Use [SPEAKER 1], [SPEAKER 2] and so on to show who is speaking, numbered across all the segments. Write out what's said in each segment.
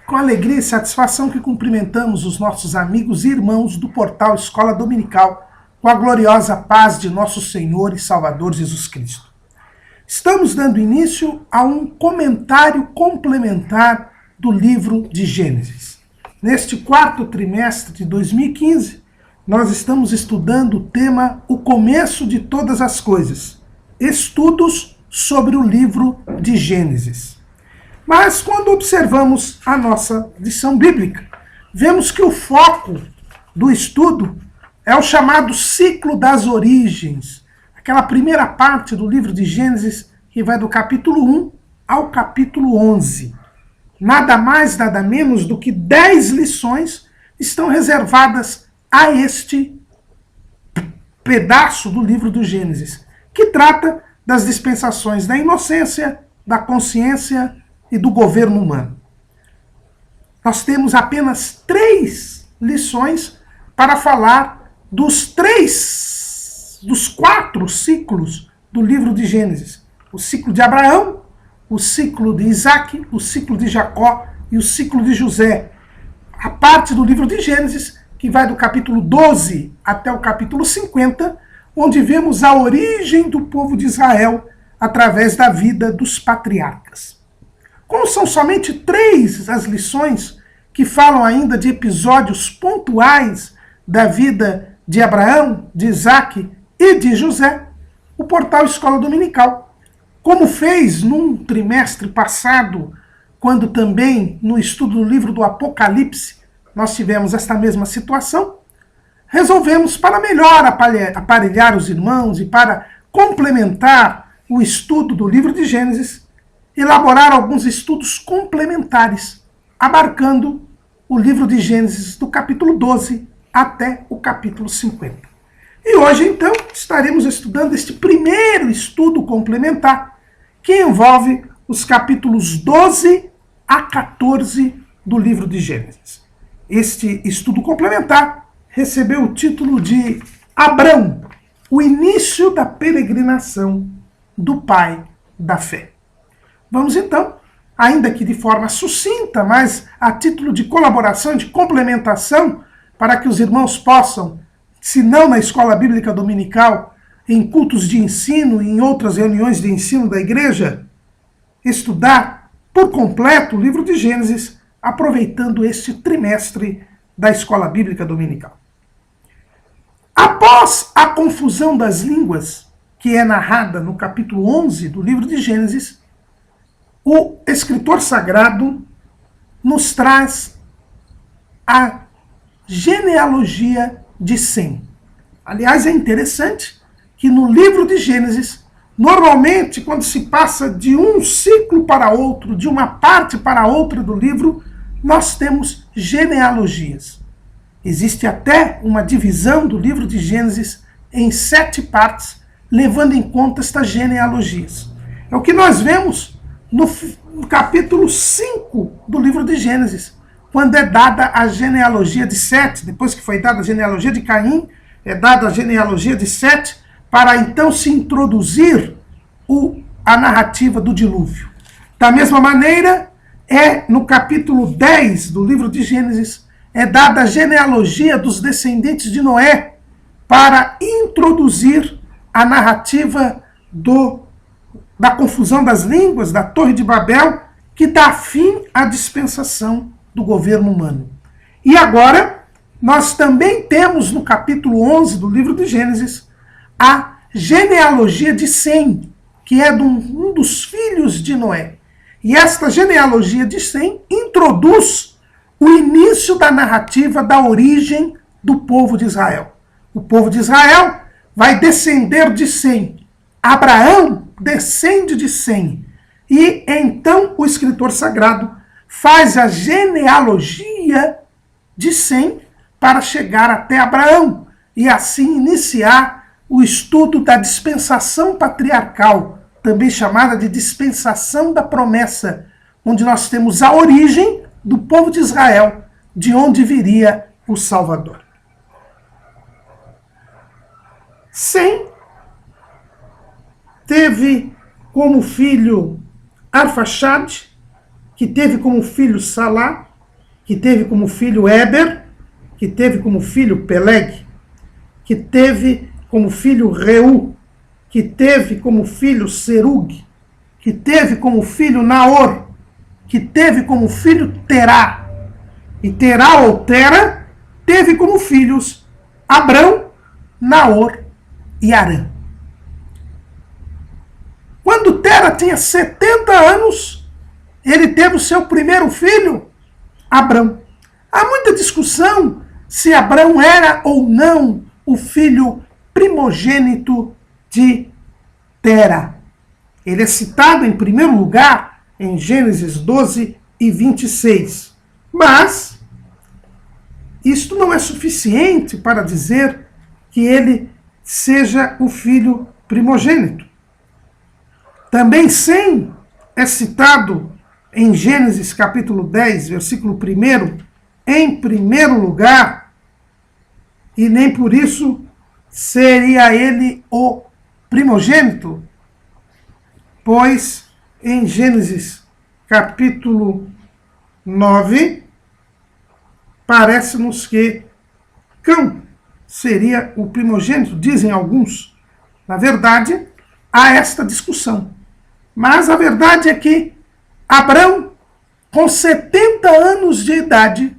[SPEAKER 1] Com alegria e satisfação que cumprimentamos os nossos amigos e irmãos do portal Escola Dominical, com a gloriosa paz de nosso Senhor e Salvador Jesus Cristo. Estamos dando início a um comentário complementar do livro de Gênesis. Neste quarto trimestre de 2015, nós estamos estudando o tema O Começo de Todas as Coisas, estudos sobre o livro de Gênesis. Mas quando observamos a nossa lição bíblica, vemos que o foco do estudo é o chamado ciclo das origens, aquela primeira parte do livro de Gênesis que vai do capítulo 1 ao capítulo 11. Nada mais, nada menos do que 10 lições estão reservadas a este pedaço do livro do Gênesis, que trata das dispensações da inocência, da consciência e do governo humano. Nós temos apenas 3 lições para falar dos 4 ciclos do livro de Gênesis. O ciclo de Abraão, o ciclo de Isaac, o ciclo de Jacó e o ciclo de José. A parte do livro de Gênesis que vai do capítulo 12 até o capítulo 50, onde vemos a origem do povo de Israel através da vida dos patriarcas. Como são somente 3 as lições que falam ainda de episódios pontuais da vida de Abraão, de Isaac e de José, o portal Escola Dominical, como fez num trimestre passado, quando também no estudo do livro do Apocalipse nós tivemos esta mesma situação, resolvemos, para melhor aparelhar os irmãos e para complementar o estudo do livro de Gênesis, elaborar alguns estudos complementares, abarcando o livro de Gênesis do capítulo 12 até o capítulo 50. E hoje, então, estaremos estudando este primeiro estudo complementar, que envolve os capítulos 12 a 14 do livro de Gênesis. Este estudo complementar recebeu o título de Abrão, o início da peregrinação do pai da fé. Vamos então, ainda que de forma sucinta, mas a título de colaboração, de complementação, para que os irmãos possam, se não na escola bíblica dominical, em cultos de ensino e em outras reuniões de ensino da igreja, estudar por completo o livro de Gênesis, aproveitando este trimestre da escola bíblica dominical. Após a confusão das línguas, que é narrada no capítulo 11 do livro de Gênesis, o escritor sagrado nos traz a genealogia de Sem. Aliás, é interessante que no livro de Gênesis, normalmente, quando se passa de um ciclo para outro, de uma parte para outra do livro, nós temos genealogias. Existe até uma divisão do livro de Gênesis em 7 partes, levando em conta estas genealogias. É o que nós vemos no capítulo 5 do livro de Gênesis, quando é dada a genealogia de Sete. Depois que foi dada a genealogia de Caim, é dada a genealogia de Sete, para então se introduzir a narrativa do dilúvio. Da mesma maneira, no capítulo 10 do livro de Gênesis, é dada a genealogia dos descendentes de Noé, para introduzir a narrativa da confusão das línguas, da Torre de Babel, que dá fim à dispensação do governo humano. E agora, nós também temos no capítulo 11 do livro de Gênesis a genealogia de Sem, que é um dos filhos de Noé. E esta genealogia de Sem introduz o início da narrativa da origem do povo de Israel. O povo de Israel vai descender de Sem. Abraão descende de Sem. E então o escritor sagrado faz a genealogia de Sem para chegar até Abraão e assim iniciar o estudo da dispensação patriarcal, também chamada de dispensação da promessa, onde nós temos a origem do povo de Israel, de onde viria o Salvador. Sem teve como filho Arfaxade, que teve como filho Salá, que teve como filho Éber, que teve como filho Peleg, que teve como filho Reu, que teve como filho Serug, que teve como filho Naor, que teve como filho Terá. E Terá ou Tera teve como filhos Abrão, Naor e Harã. Quando Tera tinha 70 anos, ele teve o seu primeiro filho, Abrão. Há muita discussão se Abrão era ou não o filho primogênito de Tera. Ele é citado em primeiro lugar em Gênesis 12 e 26. Mas isto não é suficiente para dizer que ele seja o filho primogênito. Também Sem é citado em Gênesis capítulo 10, versículo 1, em primeiro lugar, e nem por isso seria ele o primogênito, pois em Gênesis capítulo 9, parece-nos que Cão seria o primogênito, dizem alguns. Na verdade, há esta discussão. Mas a verdade é que Abrão, com 70 anos de idade,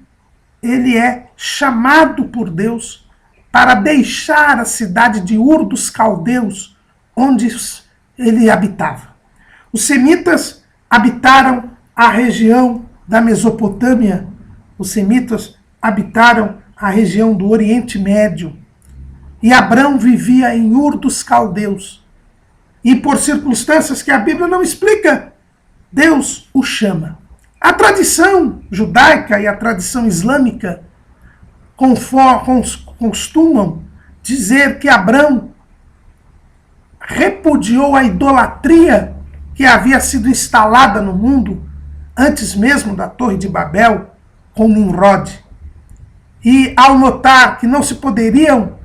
[SPEAKER 1] ele é chamado por Deus para deixar a cidade de Ur dos Caldeus, onde ele habitava. Os semitas habitaram a região da Mesopotâmia. Os semitas habitaram a região do Oriente Médio. E Abrão vivia em Ur dos Caldeus. E por circunstâncias que a Bíblia não explica, Deus o chama. A tradição judaica e a tradição islâmica costumam dizer que Abrão repudiou a idolatria que havia sido instalada no mundo antes mesmo da Torre de Babel com Nimrod. E ao notar que não se poderiam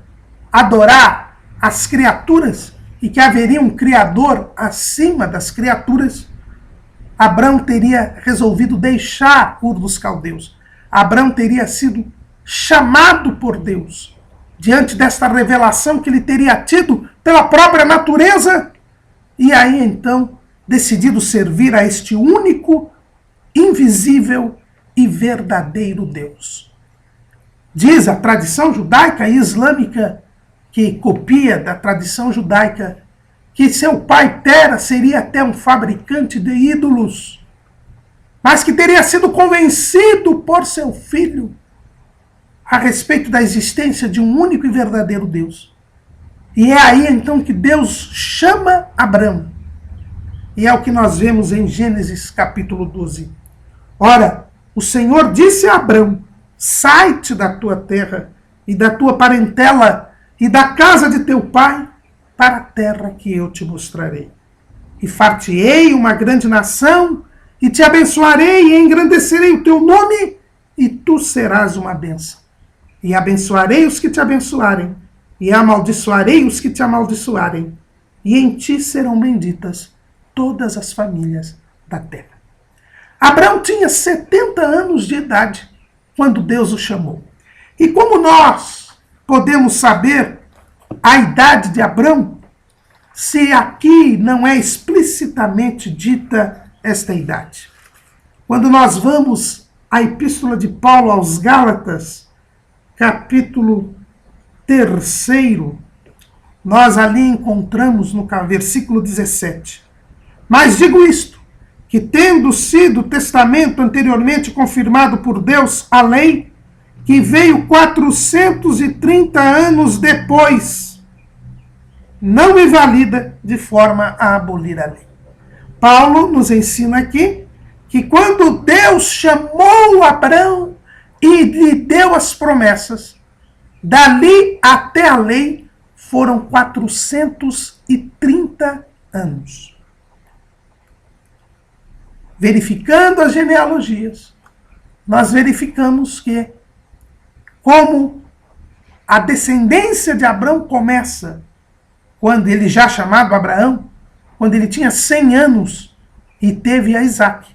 [SPEAKER 1] adorar as criaturas e que haveria um Criador acima das criaturas, Abrão teria resolvido deixar Ur dos Caldeus. Abrão teria sido chamado por Deus, diante desta revelação que ele teria tido pela própria natureza, e aí então decidido servir a este único, invisível e verdadeiro Deus. Diz a tradição judaica e islâmica, que copia da tradição judaica, que seu pai Tera seria até um fabricante de ídolos, mas que teria sido convencido por seu filho a respeito da existência de um único e verdadeiro Deus. E é aí então que Deus chama Abrão. E é o que nós vemos em Gênesis capítulo 12. Ora, o Senhor disse a Abrão: sai-te da tua terra e da tua parentela e da casa de teu pai para a terra que eu te mostrarei. E far-te-ei uma grande nação, e te abençoarei e engrandecerei o teu nome, e tu serás uma bênção. E abençoarei os que te abençoarem, e amaldiçoarei os que te amaldiçoarem, e em ti serão benditas todas as famílias da terra. Abraão tinha 70 anos de idade quando Deus o chamou. E como nós podemos saber a idade de Abrão, se aqui não é explicitamente dita esta idade? Quando nós vamos à Epístola de Paulo aos Gálatas, capítulo 3, nós ali encontramos no versículo 17. Mas digo isto, que tendo sido o testamento anteriormente confirmado por Deus, a lei, que veio 430 anos depois, não invalida de forma a abolir a lei. Paulo nos ensina aqui que quando Deus chamou Abrão e lhe deu as promessas, dali até a lei foram 430 anos. Verificando as genealogias, nós verificamos que, como a descendência de Abrão começa quando ele já chamado Abraão, quando ele tinha 100 anos e teve a Isaque.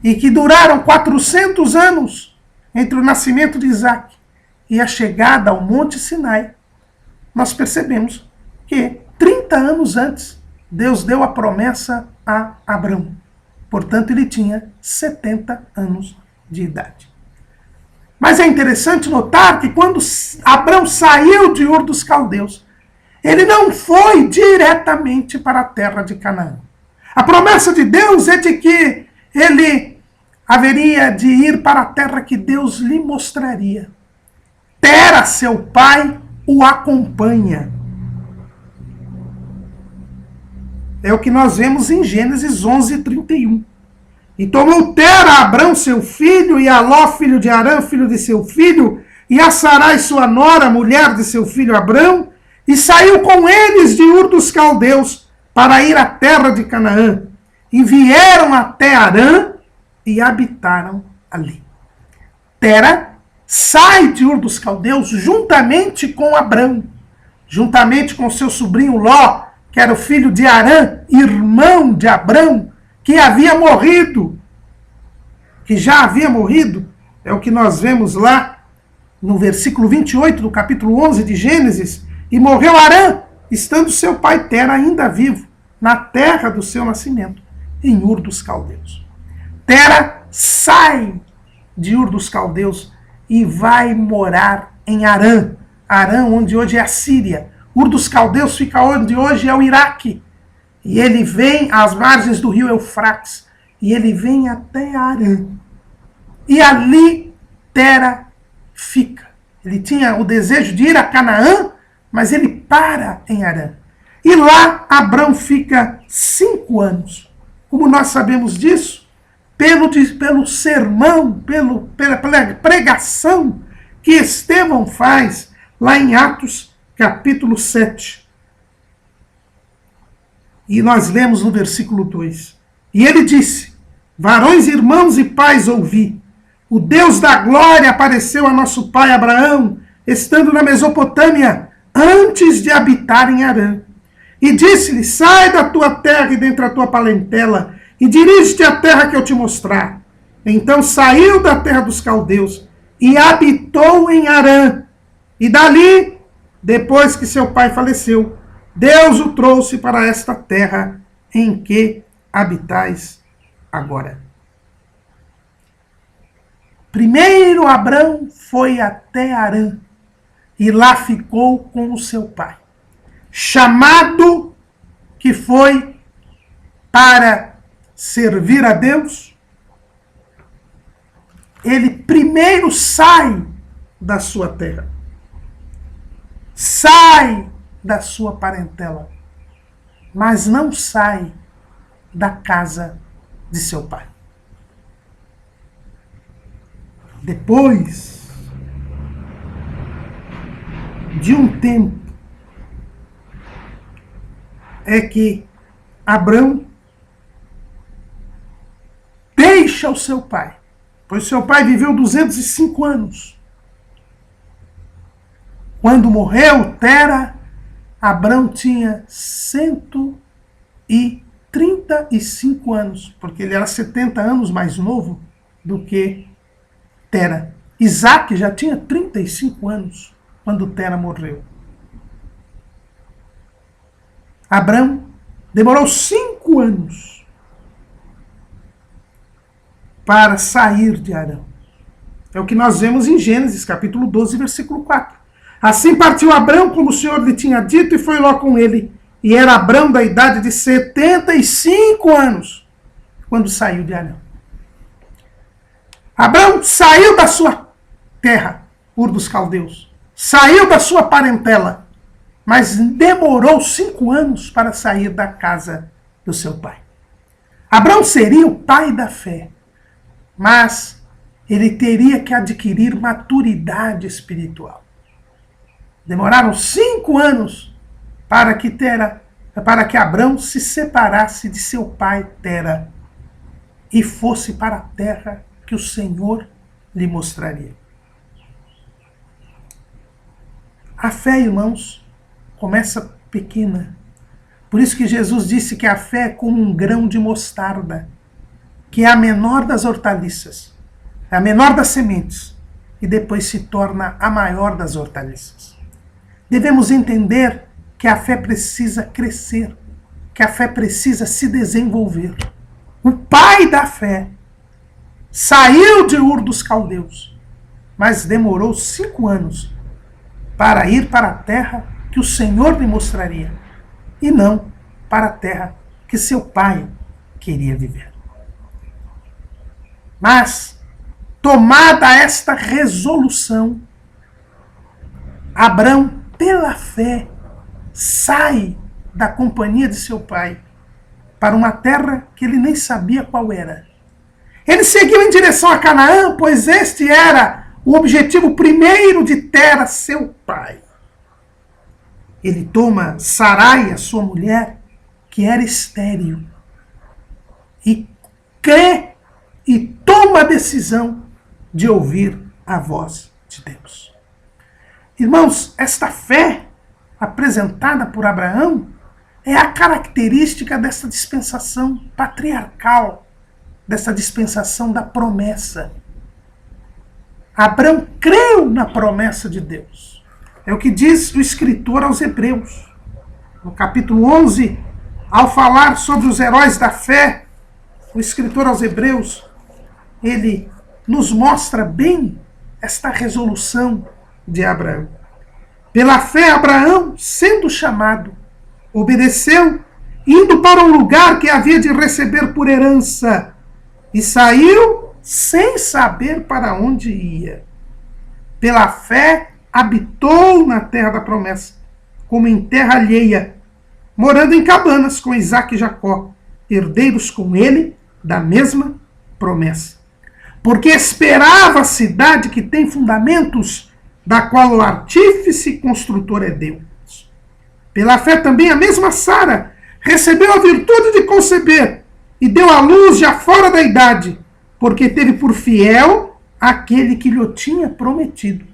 [SPEAKER 1] e que duraram 400 anos entre o nascimento de Isaac e a chegada ao Monte Sinai, nós percebemos que 30 anos antes, Deus deu a promessa a Abrão. Portanto, ele tinha 70 anos de idade. Mas é interessante notar que quando Abrão saiu de Ur dos Caldeus, ele não foi diretamente para a terra de Canaã. A promessa de Deus é de que ele haveria de ir para a terra que Deus lhe mostraria. Tera, seu pai, o acompanha. É o que nós vemos em Gênesis 11:31. E tomou Tera Abrão, seu filho, e Aló, filho de Arã, filho de seu filho, e a Sarai, sua nora, mulher de seu filho Abrão, e saiu com eles de Ur dos Caldeus para ir à terra de Canaã. E vieram até Arã e habitaram ali. Tera sai de Ur dos Caldeus juntamente com Abrão, juntamente com seu sobrinho Ló, que era o filho de Arã, irmão de Abrão, que havia morrido, que já havia morrido. É o que nós vemos lá no versículo 28 do capítulo 11 de Gênesis. E morreu Arã, estando seu pai Tera ainda vivo, na terra do seu nascimento, em Ur dos Caldeus. Tera sai de Ur dos Caldeus e vai morar em Arã. Arã, onde hoje é a Síria. Ur dos Caldeus fica onde hoje é o Iraque. E ele vem às margens do rio Eufrates. E ele vem até Arã. E ali Tera fica. Ele tinha o desejo de ir a Canaã, mas ele para em Arã. E lá Abrão fica 5 anos. Como nós sabemos disso? Pelo sermão, pela pregação que Estevão faz lá em Atos capítulo 7. E nós lemos no versículo 2. E ele disse: varões, irmãos e pais, ouvi. O Deus da glória apareceu a nosso pai Abraão, estando na Mesopotâmia, antes de habitar em Harã. E disse-lhe: sai da tua terra e dentre a tua parentela, e dirige-te à terra que eu te mostrar. Então saiu da terra dos caldeus e habitou em Harã. E dali, depois que seu pai faleceu, Deus o trouxe para esta terra em que habitais agora. Primeiro Abrão foi até Harã e lá ficou com o seu pai. Chamado que foi para servir a Deus, ele primeiro sai da sua terra, sai da sua parentela, mas não sai da casa de seu pai. Depois de um tempo, é que Abrão deixa o seu pai, pois seu pai viveu 205 anos. Quando morreu Tera, Abrão tinha 135 anos, porque ele era 70 anos mais novo do que Tera. Isaac já tinha 35 anos quando Tera morreu. Abrão demorou 5 anos para sair de Harã. É o que nós vemos em Gênesis, capítulo 12, versículo 4. Assim partiu Abrão, como o Senhor lhe tinha dito, e foi Ló com ele. E era Abrão da idade de 75 anos, quando saiu de Harã. Abrão saiu da sua terra, Ur dos Caldeus. Saiu da sua parentela, mas demorou 5 anos para sair da casa do seu pai. Abrão seria o pai da fé, mas ele teria que adquirir maturidade espiritual. Demoraram 5 anos para que Abrão se separasse de seu pai Tera e fosse para a terra que o Senhor lhe mostraria. A fé, irmãos, começa pequena. Por isso que Jesus disse que a fé é como um grão de mostarda. que é a menor das hortaliças, é a menor das sementes, e depois se torna a maior das hortaliças. Devemos entender que a fé precisa crescer, que a fé precisa se desenvolver. O pai da fé saiu de Ur dos Caldeus, mas demorou 5 anos para ir para a terra que o Senhor lhe mostraria, e não para a terra que seu pai queria viver. Mas, tomada esta resolução, Abrão, pela fé, sai da companhia de seu pai para uma terra que ele nem sabia qual era. Ele seguiu em direção a Canaã, pois este era o objetivo primeiro de Tera, seu pai. Ele toma Sarai, a sua mulher, que era estéril, e crê e toma a decisão de ouvir a voz de Deus. Irmãos, esta fé apresentada por Abraão é a característica dessa dispensação patriarcal, dessa dispensação da promessa. Abraão creu na promessa de Deus. É o que diz o escritor aos Hebreus. No capítulo 11, ao falar sobre os heróis da fé, o escritor aos Hebreus, ele nos mostra bem esta resolução de Abraão. Pela fé, Abraão, sendo chamado, obedeceu, indo para um lugar que havia de receber por herança, e saiu sem saber para onde ia. Pela fé, habitou na terra da promessa, como em terra alheia, morando em cabanas com Isaque e Jacó, herdeiros com ele da mesma promessa. Porque esperava a cidade que tem fundamentos, da qual o artífice e construtor é Deus. Pela fé também a mesma Sara recebeu a virtude de conceber e deu à luz já fora da idade, porque teve por fiel aquele que lhe tinha prometido.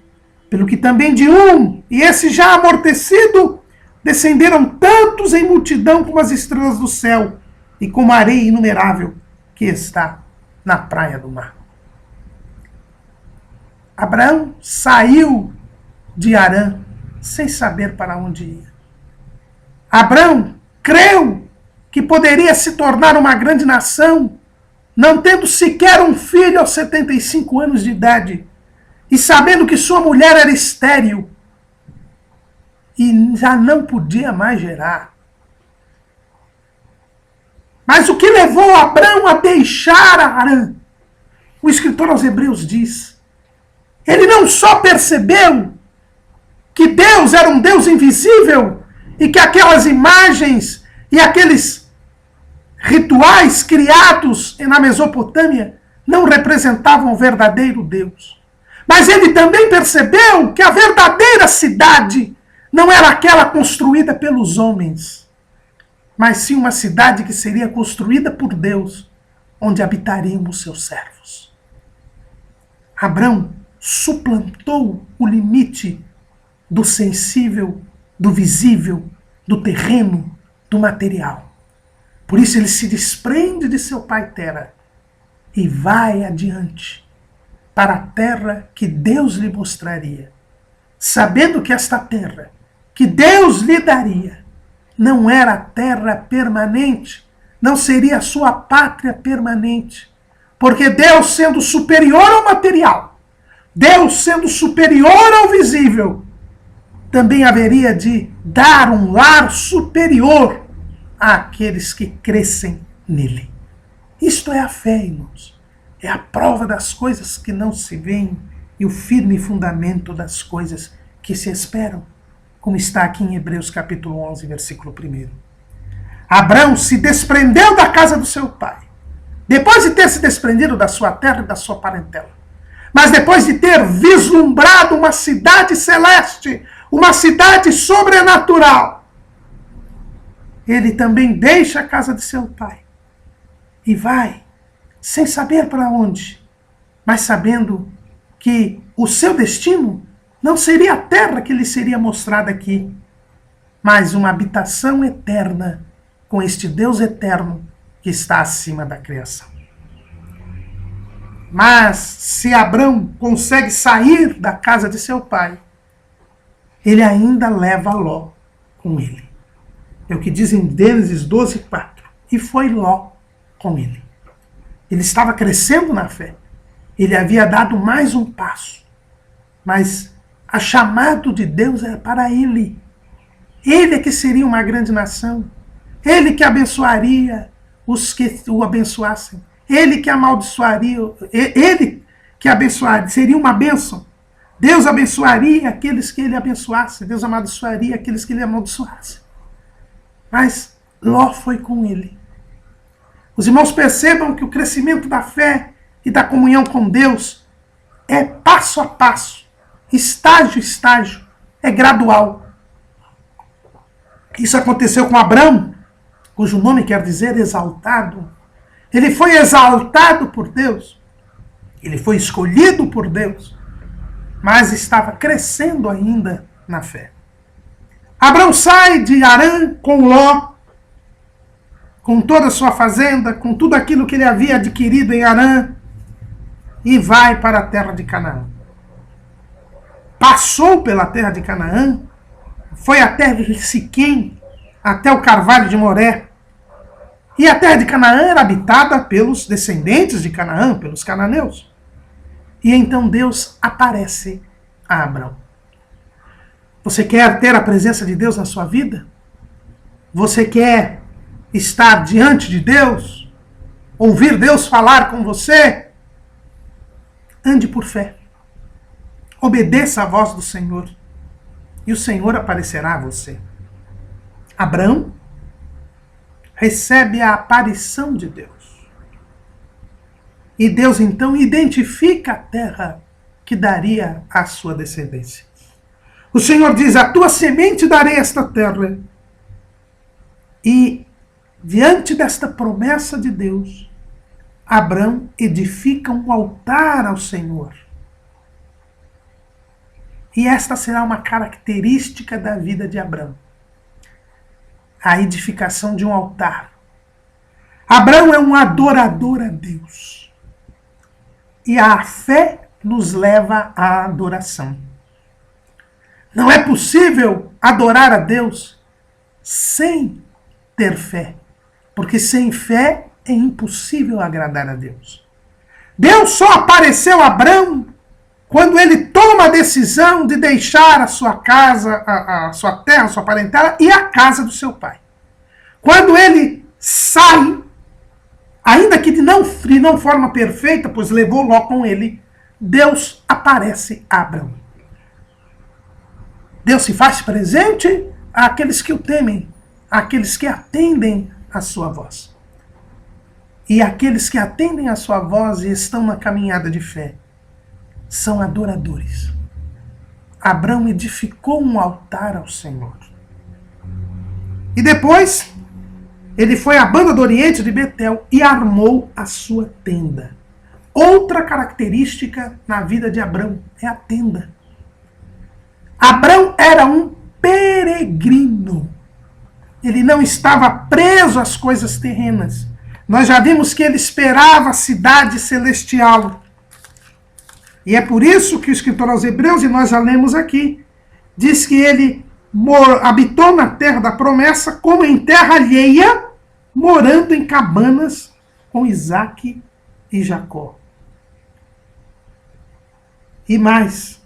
[SPEAKER 1] Pelo que também de um, e esse já amortecido, descenderam tantos em multidão como as estrelas do céu e como a areia inumerável que está na praia do mar. Abraão saiu de Harã sem saber para onde ia. Abraão creu que poderia se tornar uma grande nação, não tendo sequer um filho aos 75 anos de idade, e sabendo que sua mulher era estéril e já não podia mais gerar. Mas o que levou Abraão a deixar Harã? O escritor aos Hebreus diz: ele não só percebeu que Deus era um Deus invisível e que aquelas imagens e aqueles rituais criados na Mesopotâmia não representavam o verdadeiro Deus. Mas ele também percebeu que a verdadeira cidade não era aquela construída pelos homens, mas sim uma cidade que seria construída por Deus, onde habitariam os seus servos. Abraão suplantou o limite do sensível, do visível, do terreno, do material. Por isso ele se desprende de seu pai Tera e vai adiante para a terra que Deus lhe mostraria, sabendo que esta terra que Deus lhe daria não era a terra permanente, não seria a sua pátria permanente, porque Deus, sendo superior ao material, Deus, sendo superior ao visível, também haveria de dar um lar superior àqueles que crescem nele. Isto é a fé, irmãos. É a prova das coisas que não se veem e o firme fundamento das coisas que se esperam, como está aqui em Hebreus capítulo 11, versículo 1. Abraão se desprendeu da casa do seu pai, depois de ter se desprendido da sua terra e da sua parentela. Mas depois de ter vislumbrado uma cidade celeste, uma cidade sobrenatural, ele também deixa a casa de seu pai e vai, sem saber para onde, mas sabendo que o seu destino não seria a terra que lhe seria mostrada aqui, mas uma habitação eterna com este Deus eterno que está acima da criação. Mas se Abrão consegue sair da casa de seu pai, ele ainda leva Ló com ele. É o que diz em Gênesis 12:4. E foi Ló com ele. Ele estava crescendo na fé. Ele havia dado mais um passo. Mas a chamado de Deus era para ele. Ele é que seria uma grande nação. Ele que abençoaria os que o abençoassem. Ele que amaldiçoaria. Ele que abençoaria. Seria uma bênção. Deus abençoaria aqueles que ele abençoasse. Deus amaldiçoaria aqueles que ele amaldiçoasse. Mas Ló foi com ele. Os irmãos percebam que o crescimento da fé e da comunhão com Deus é passo a passo, estágio a estágio, é gradual. Isso aconteceu com Abrão, cujo nome quer dizer exaltado. Ele foi exaltado por Deus, ele foi escolhido por Deus, mas estava crescendo ainda na fé. Abrão sai de Harã com Ló, com toda a sua fazenda, com tudo aquilo que ele havia adquirido em Harã, e vai para a terra de Canaã. Passou pela terra de Canaã, foi até Siquém, até o Carvalho de Moré. E a terra de Canaã era habitada pelos descendentes de Canaã, pelos cananeus. E então Deus aparece a Abrão. Você quer ter a presença de Deus na sua vida? Você quer estar diante de Deus? Ouvir Deus falar com você? Ande por fé. Obedeça a voz do Senhor. E o Senhor aparecerá a você. Abrão recebe a aparição de Deus. E Deus então identifica a terra que daria à sua descendência. O Senhor diz: a tua semente darei esta terra. E diante desta promessa de Deus, Abrão edifica um altar ao Senhor. E esta será uma característica da vida de Abrão. A edificação de um altar. Abrão é um adorador a Deus. E a fé nos leva à adoração. Não é possível adorar a Deus sem ter fé. Porque sem fé é impossível agradar a Deus. Deus só apareceu a Abrão quando ele toma a decisão de deixar a sua casa, a sua terra, a sua parentela e a casa do seu pai. Quando ele sai, ainda que de não forma perfeita, pois levou Ló com ele, Deus aparece a Abrão. Deus se faz presente àqueles que o temem, àqueles que atendem a sua voz. E aqueles que atendem a sua voz e estão na caminhada de fé são adoradores. Abrão edificou um altar ao Senhor. E depois, ele foi à banda do Oriente de Betel e armou a sua tenda. Outra característica na vida de Abrão é a tenda. Abrão era um peregrino. Ele não estava preso às coisas terrenas. Nós já vimos que ele esperava a cidade celestial. E é por isso que o escritor aos Hebreus, e nós já lemos aqui, diz que ele habitou na terra da promessa como em terra alheia, morando em cabanas com Isaque e Jacó. E mais,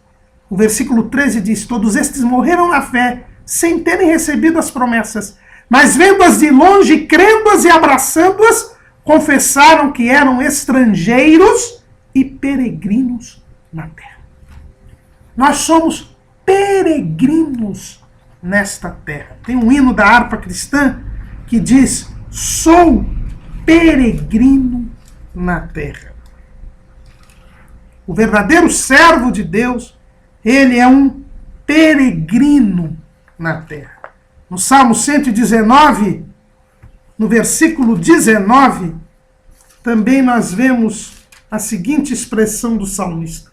[SPEAKER 1] o versículo 13 diz: todos estes morreram na fé, sem terem recebido as promessas, mas vendo-as de longe, crendo-as e abraçando-as, confessaram que eram estrangeiros e peregrinos na terra. Nós somos peregrinos nesta terra. Tem um hino da harpa cristã que diz: sou peregrino na terra. O verdadeiro servo de Deus, ele é um peregrino na terra. No Salmo 119, no versículo 19, também nós vemos a seguinte expressão do salmista: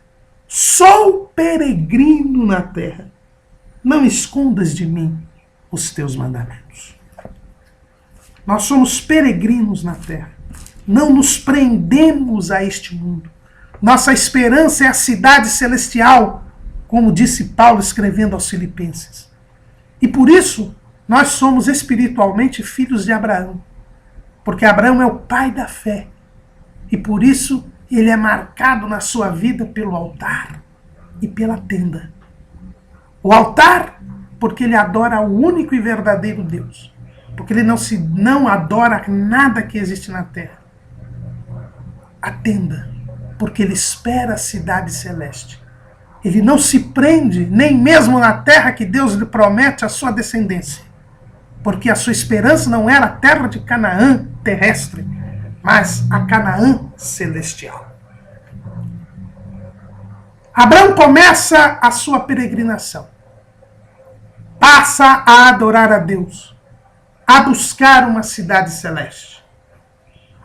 [SPEAKER 1] sou peregrino na terra, não escondas de mim os teus mandamentos. Nós somos peregrinos na terra, não nos prendemos a este mundo. Nossa esperança é a cidade celestial, como disse Paulo escrevendo aos Filipenses. E por isso, nós somos espiritualmente filhos de Abraão. Porque Abraão é o pai da fé. E por isso, ele é marcado na sua vida pelo altar e pela tenda. O altar, porque ele adora o único e verdadeiro Deus. Porque ele não adora nada que existe na terra. A tenda, porque ele espera a cidade celeste. Ele não se prende nem mesmo na terra que Deus lhe promete à sua descendência. Porque a sua esperança não era a terra de Canaã terrestre, mas a Canaã celestial. Abraão começa a sua peregrinação. Passa a adorar a Deus, a buscar uma cidade celeste.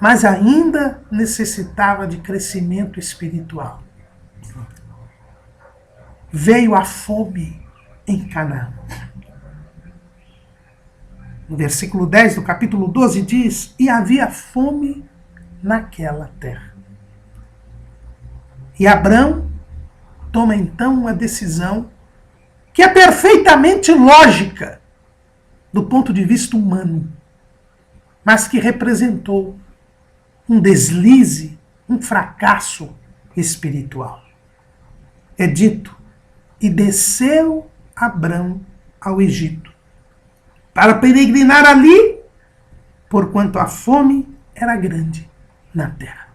[SPEAKER 1] Mas ainda necessitava de crescimento espiritual. Veio a fome em Canaã. No versículo 10 do capítulo 12 diz: e havia fome naquela terra. E Abrão toma então uma decisão que é perfeitamente lógica do ponto de vista humano, mas que representou um deslize, um fracasso espiritual. É dito: e desceu Abrão ao Egito, para peregrinar ali, porquanto a fome era grande na terra.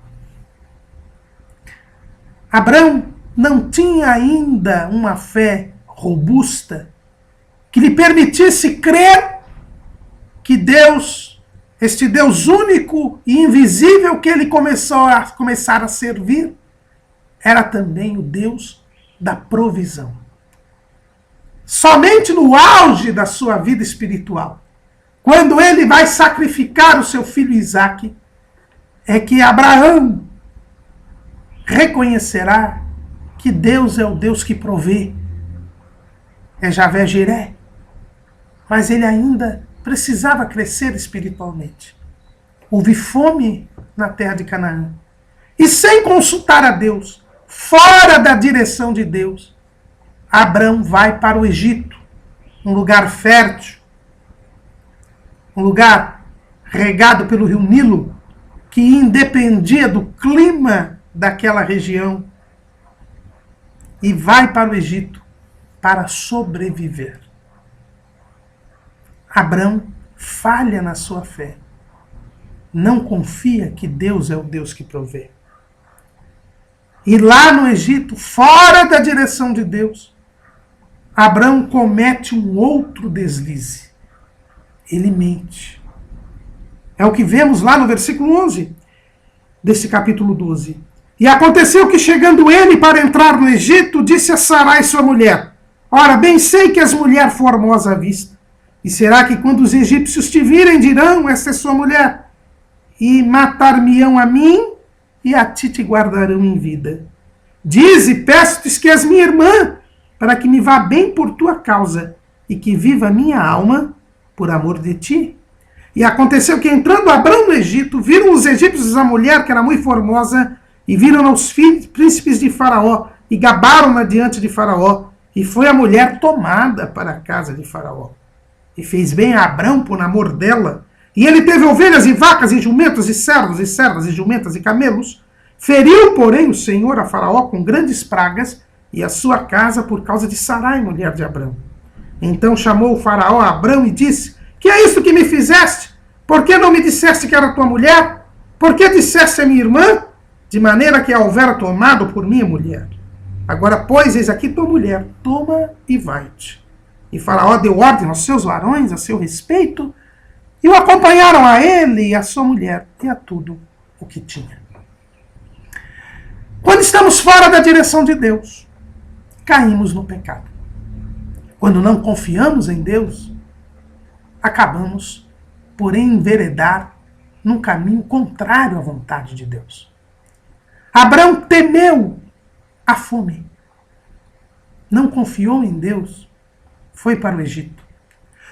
[SPEAKER 1] Abrão não tinha ainda uma fé robusta que lhe permitisse crer que Deus, este Deus único e invisível que ele começar a servir, era também o Deus da provisão. Somente no auge da sua vida espiritual, quando ele vai sacrificar o seu filho Isaque, é que Abraão reconhecerá que Deus é o Deus que provê. É Javé Jiré. Mas ele ainda precisava crescer espiritualmente. Houve fome na terra de Canaã. E sem consultar a Deus, fora da direção de Deus, Abrão vai para o Egito, um lugar fértil, um lugar regado pelo rio Nilo, que independia do clima daquela região, e vai para o Egito para sobreviver. Abrão falha na sua fé. Não confia que Deus é o Deus que provê. E lá no Egito, fora da direção de Deus, Abrão comete um outro deslize. Ele mente. É o que vemos lá no versículo 11 desse capítulo 12. E aconteceu que, chegando ele para entrar no Egito, disse a Sarai, sua mulher: ora, bem sei que és mulher formosa à vista. E será que quando os egípcios te virem, dirão: esta é sua mulher? E matar-me-ão a mim, e a ti te guardarão em vida. Dize, peço-te que és minha irmã, para que me vá bem por tua causa, e que viva minha alma por amor de ti. E aconteceu que, entrando Abrão no Egito, viram os egípcios a mulher, que era muito formosa, e viram os príncipes de Faraó, e gabaram-na diante de Faraó, e foi a mulher tomada para a casa de Faraó. E fez bem a Abrão por amor dela, e ele teve ovelhas e vacas e jumentos e servos e servas e jumentas e camelos. Feriu, porém, o Senhor a Faraó com grandes pragas, e a sua casa por causa de Sarai, mulher de Abrão. Então chamou o Faraó a Abrão e disse: que é isto que me fizeste? Por que não me disseste que era tua mulher? Por que disseste a minha irmã? De maneira que a houvera tomado por minha mulher. Agora, pois, eis aqui tua mulher, toma e vai-te. E Faraó deu ordem aos seus varões a seu respeito, e o acompanharam a ele e a sua mulher, e a tudo o que tinha. Quando estamos fora da direção de Deus, caímos no pecado. Quando não confiamos em Deus, acabamos por enveredar num caminho contrário à vontade de Deus. Abrão temeu a fome. Não confiou em Deus. Foi para o Egito.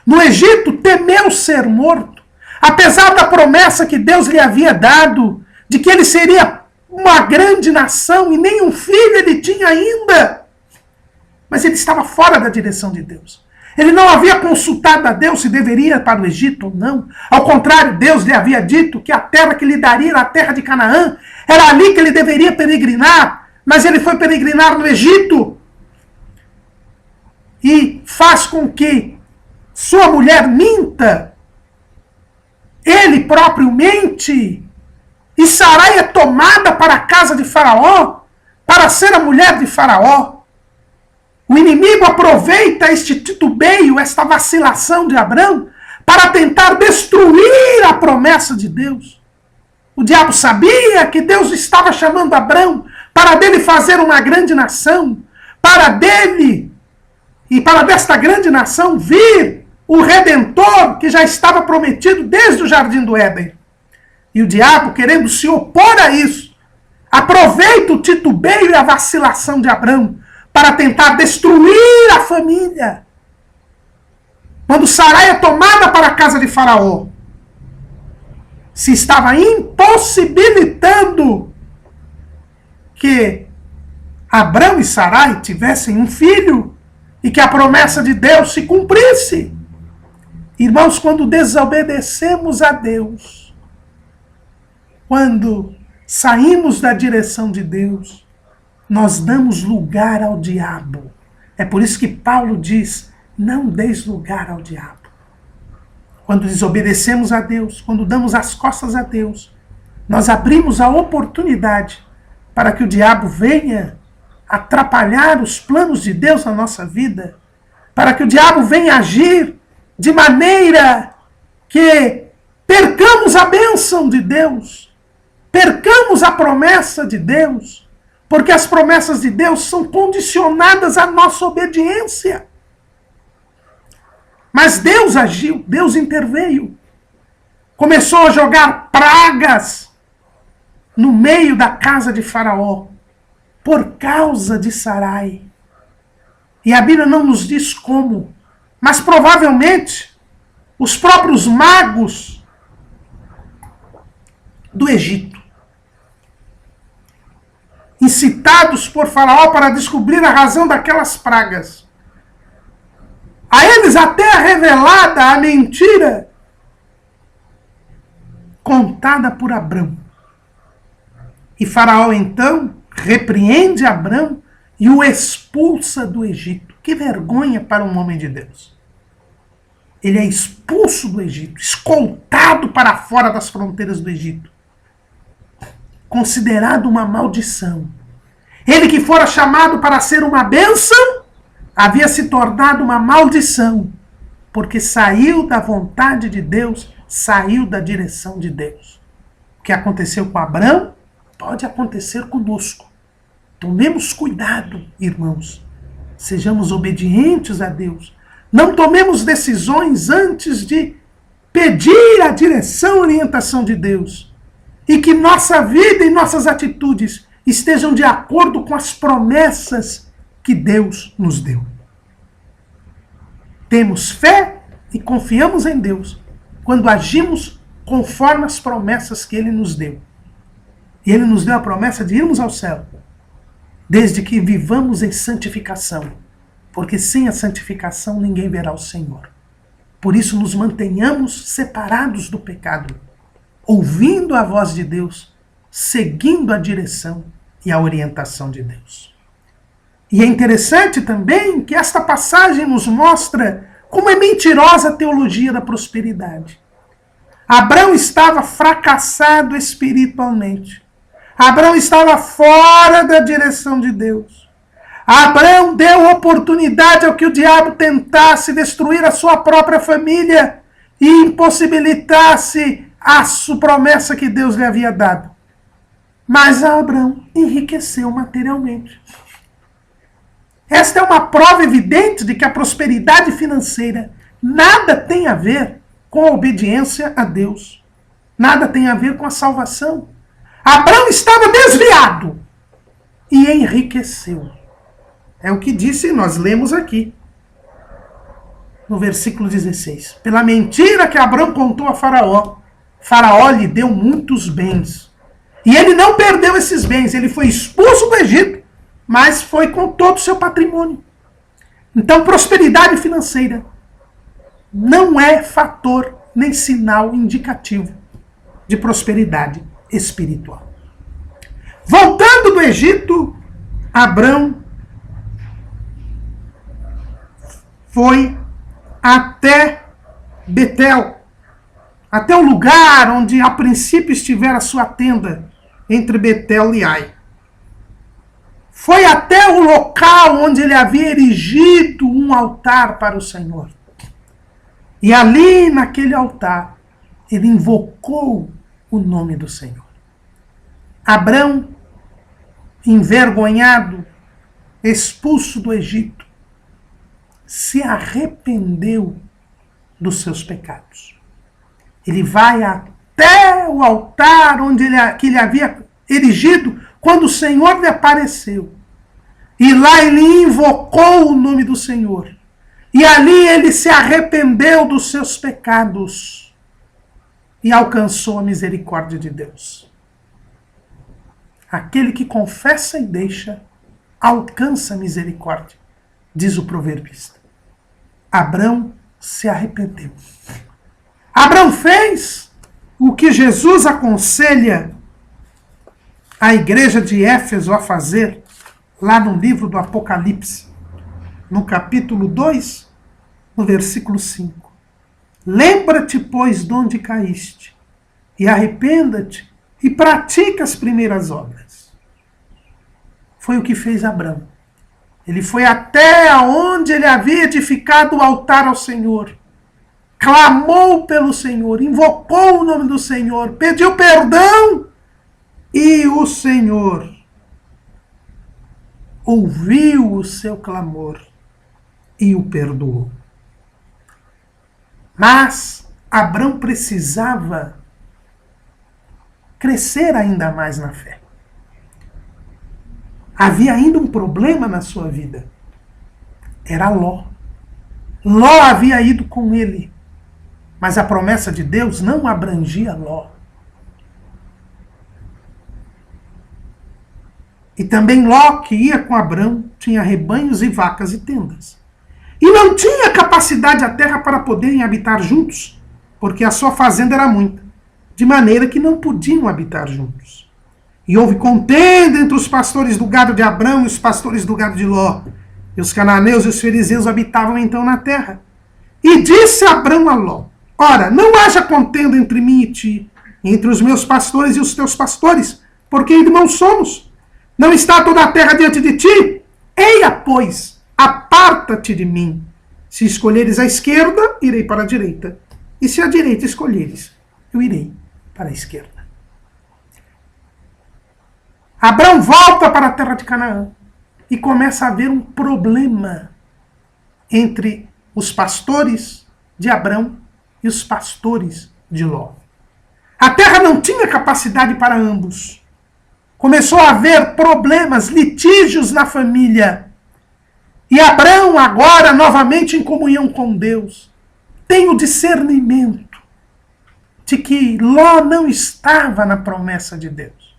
[SPEAKER 1] No Egito, temeu ser morto. Apesar da promessa que Deus lhe havia dado de que ele seria uma grande nação e nem um filho ele tinha ainda. Mas ele estava fora da direção de Deus. Ele não havia consultado a Deus se deveria ir para o Egito ou não. Ao contrário, Deus lhe havia dito que a terra que lhe daria era a terra de Canaã. Era ali que ele deveria peregrinar. Mas ele foi peregrinar no Egito. E faz com que sua mulher minta. Ele próprio mente. E Sarai é tomada para a casa de Faraó, para ser a mulher de Faraó. O inimigo aproveita este titubeio, esta vacilação de Abrão, para tentar destruir a promessa de Deus. O diabo sabia que Deus estava chamando Abrão para dele fazer uma grande nação, para dele e para desta grande nação vir o Redentor que já estava prometido desde o Jardim do Éden. E o diabo, querendo se opor a isso, aproveita o titubeio e a vacilação de Abrão para tentar destruir a família. Quando Sarai é tomada para a casa de Faraó, se estava impossibilitando que Abrão e Sarai tivessem um filho e que a promessa de Deus se cumprisse. Irmãos, quando desobedecemos a Deus, quando saímos da direção de Deus, nós damos lugar ao diabo. É por isso que Paulo diz, não deis lugar ao diabo. Quando desobedecemos a Deus, quando damos as costas a Deus, nós abrimos a oportunidade para que o diabo venha atrapalhar os planos de Deus na nossa vida, para que o diabo venha agir de maneira que percamos a bênção de Deus, percamos a promessa de Deus, porque as promessas de Deus são condicionadas à nossa obediência. Mas Deus agiu, Deus interveio. Começou a jogar pragas no meio da casa de Faraó, por causa de Sarai. E a Bíblia não nos diz como, mas provavelmente os próprios magos do Egito, incitados por Faraó para descobrir a razão daquelas pragas, a eles até é revelada a mentira contada por Abrão. E Faraó então repreende Abrão e o expulsa do Egito. Que vergonha para um homem de Deus. Ele é expulso do Egito, escoltado para fora das fronteiras do Egito. Considerado uma maldição. Ele que fora chamado para ser uma bênção, havia se tornado uma maldição, porque saiu da vontade de Deus, saiu da direção de Deus. O que aconteceu com Abrão, pode acontecer conosco. Tomemos cuidado, irmãos. Sejamos obedientes a Deus. Não tomemos decisões antes de pedir a direção e orientação de Deus. E que nossa vida e nossas atitudes estejam de acordo com as promessas que Deus nos deu. Temos fé e confiamos em Deus quando agimos conforme as promessas que Ele nos deu. E Ele nos deu a promessa de irmos ao céu, desde que vivamos em santificação, porque sem a santificação ninguém verá o Senhor. Por isso nos mantenhamos separados do pecado, ouvindo a voz de Deus, seguindo a direção e a orientação de Deus. E é interessante também que esta passagem nos mostra como é mentirosa a teologia da prosperidade. Abrão estava fracassado espiritualmente. Abrão estava fora da direção de Deus. Abrão deu oportunidade ao que o diabo tentasse destruir a sua própria família e impossibilitasse a sua promessa que Deus lhe havia dado. Mas Abrão enriqueceu materialmente. Esta é uma prova evidente de que a prosperidade financeira nada tem a ver com a obediência a Deus. Nada tem a ver com a salvação. Abrão estava desviado e enriqueceu. É o que disse, nós lemos aqui, no versículo 16. Pela mentira que Abrão contou a Faraó, Faraó lhe deu muitos bens. E ele não perdeu esses bens, ele foi expulso do Egito, mas foi com todo o seu patrimônio. Então, prosperidade financeira não é fator nem sinal indicativo de prosperidade espiritual. Voltando do Egito, Abrão foi até Betel, até o lugar onde a princípio estivera a sua tenda, entre Betel e Ai. Foi até o local onde ele havia erigido um altar para o Senhor. E ali, naquele altar, ele invocou o nome do Senhor. Abrão, envergonhado, expulso do Egito, se arrependeu dos seus pecados. Ele vai até o altar que ele havia erigido quando o Senhor lhe apareceu. E lá ele invocou o nome do Senhor. E ali ele se arrependeu dos seus pecados e alcançou a misericórdia de Deus. Aquele que confessa e deixa, alcança a misericórdia, diz o proverbista. Abrão se arrependeu. Abrão fez o que Jesus aconselha a igreja de Éfeso a fazer, lá no livro do Apocalipse, no capítulo 2, no versículo 5. Lembra-te, pois, de onde caíste, e arrependa-te, e pratica as primeiras obras. Foi o que fez Abrão. Ele foi até onde ele havia edificado o altar ao Senhor, clamou pelo Senhor, invocou o nome do Senhor, pediu perdão, e o Senhor ouviu o seu clamor e o perdoou. Mas Abrão precisava crescer ainda mais na fé. Havia ainda um problema na sua vida. Era Ló. Ló havia ido com ele, mas a promessa de Deus não abrangia Ló. E também Ló, que ia com Abrão, tinha rebanhos e vacas e tendas. E não tinha capacidade a terra para poderem habitar juntos, porque a sua fazenda era muita, de maneira que não podiam habitar juntos. E houve contenda entre os pastores do gado de Abrão e os pastores do gado de Ló. E os cananeus e os fariseus habitavam então na terra. E disse Abrão a Ló: ora, não haja contenda entre mim e ti, entre os meus pastores e os teus pastores, porque irmãos somos. Não está toda a terra diante de ti? Eia, pois, aparta-te de mim. Se escolheres a esquerda, irei para a direita. E se a direita escolheres, eu irei para a esquerda. Abrão volta para a terra de Canaã e começa a haver um problema entre os pastores de Abrão e os pastores de Ló. A terra não tinha capacidade para ambos. Começou a haver problemas, litígios na família. E Abrão, agora, novamente em comunhão com Deus, tem o discernimento de que Ló não estava na promessa de Deus.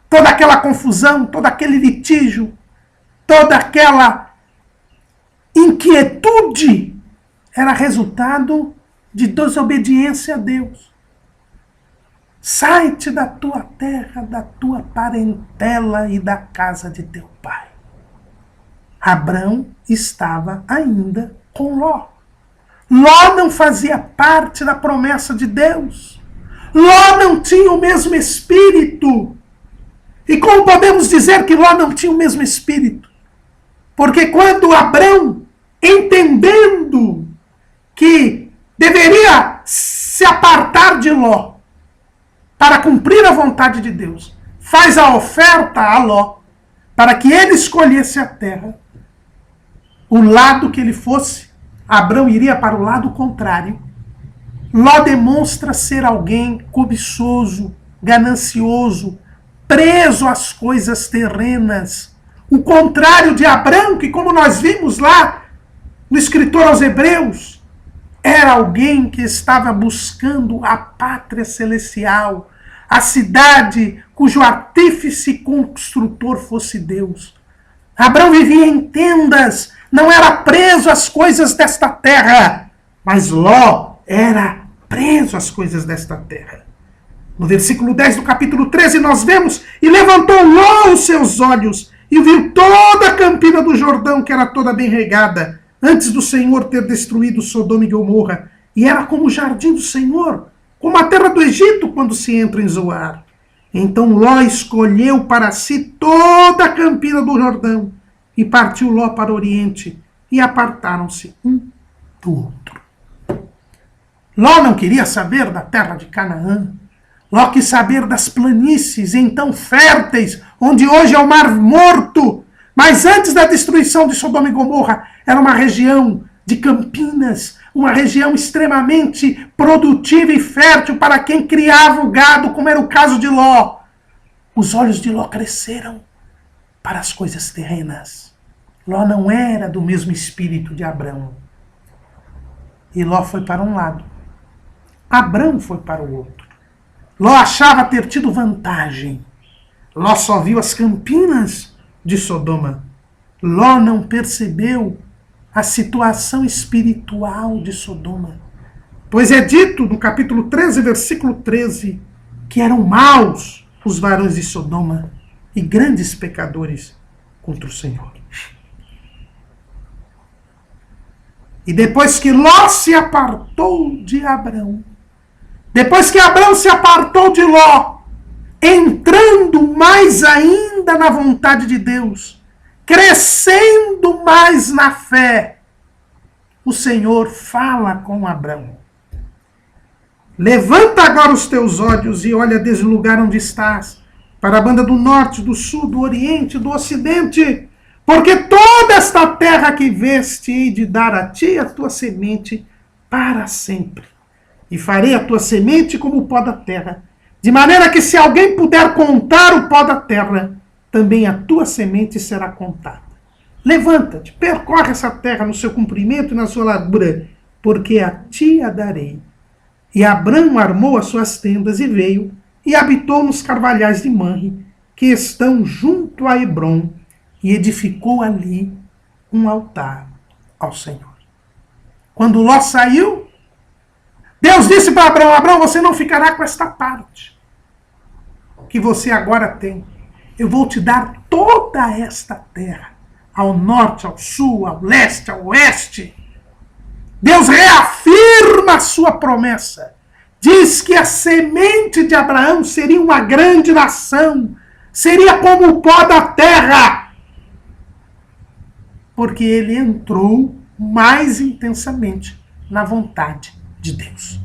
[SPEAKER 1] Toda aquela confusão, todo aquele litígio, toda aquela inquietude era resultado de desobediência a Deus. Sai-te da tua terra, da tua parentela e da casa de teu pai. Abrão estava ainda com Ló. Ló não fazia parte da promessa de Deus. Ló não tinha o mesmo espírito. E como podemos dizer que Ló não tinha o mesmo espírito? Porque quando Abrão, entendendo que deveria se apartar de Ló, para cumprir a vontade de Deus, faz a oferta a Ló, para que ele escolhesse a terra, o lado que ele fosse, Abrão iria para o lado contrário. Ló demonstra ser alguém cobiçoso, ganancioso, preso às coisas terrenas. O contrário de Abrão, que como nós vimos lá no escritor aos Hebreus, era alguém que estava buscando a pátria celestial, a cidade cujo artífice e construtor fosse Deus. Abrão vivia em tendas, não era preso às coisas desta terra, mas Ló era preso às coisas desta terra. No versículo 10 do capítulo 13 nós vemos: e levantou Ló os seus olhos e viu toda a campina do Jordão, que era toda bem regada, antes do Senhor ter destruído Sodoma e Gomorra, e era como o jardim do Senhor, como a terra do Egito quando se entra em Zoar. Então Ló escolheu para si toda a campina do Jordão, e partiu Ló para o oriente, e apartaram-se um do outro. Ló não queria saber da terra de Canaã. Ló quis saber das planícies, então férteis, onde hoje é o Mar Morto. Mas antes da destruição de Sodoma e Gomorra, era uma região de campinas, uma região extremamente produtiva e fértil para quem criava o gado, como era o caso de Ló. Os olhos de Ló cresceram para as coisas terrenas. Ló não era do mesmo espírito de Abrão. E Ló foi para um lado. Abrão foi para o outro. Ló achava ter tido vantagem. Ló só viu as campinas de Sodoma. Ló não percebeu a situação espiritual de Sodoma. Pois é dito no capítulo 13, versículo 13, que eram maus os varões de Sodoma e grandes pecadores contra o Senhor. E depois que Ló se apartou de Abrão, depois que Abrão se apartou de Ló, entrando mais ainda na vontade de Deus, crescendo mais na fé, o Senhor fala com Abrão. Levanta agora os teus olhos e olha desde o lugar onde estás, para a banda do norte, do sul, do oriente, do ocidente, porque toda esta terra que veste hei de dar a ti a tua semente para sempre. E farei a tua semente como o pó da terra, de maneira que se alguém puder contar o pó da terra, também a tua semente será contada. Levanta-te, percorre essa terra no seu comprimento e na sua largura, porque a ti a darei. E Abrão armou as suas tendas e veio, e habitou nos carvalhais de Manre, que estão junto a Hebrom, e edificou ali um altar ao Senhor. Quando Ló saiu, Deus disse para Abrão: Abrão, você não ficará com esta parte que você agora tem. Eu vou te dar toda esta terra, ao norte, ao sul, ao leste, ao oeste. Deus reafirma a sua promessa. Diz que a semente de Abraão seria uma grande nação, seria como o pó da terra, porque ele entrou mais intensamente na vontade de Deus.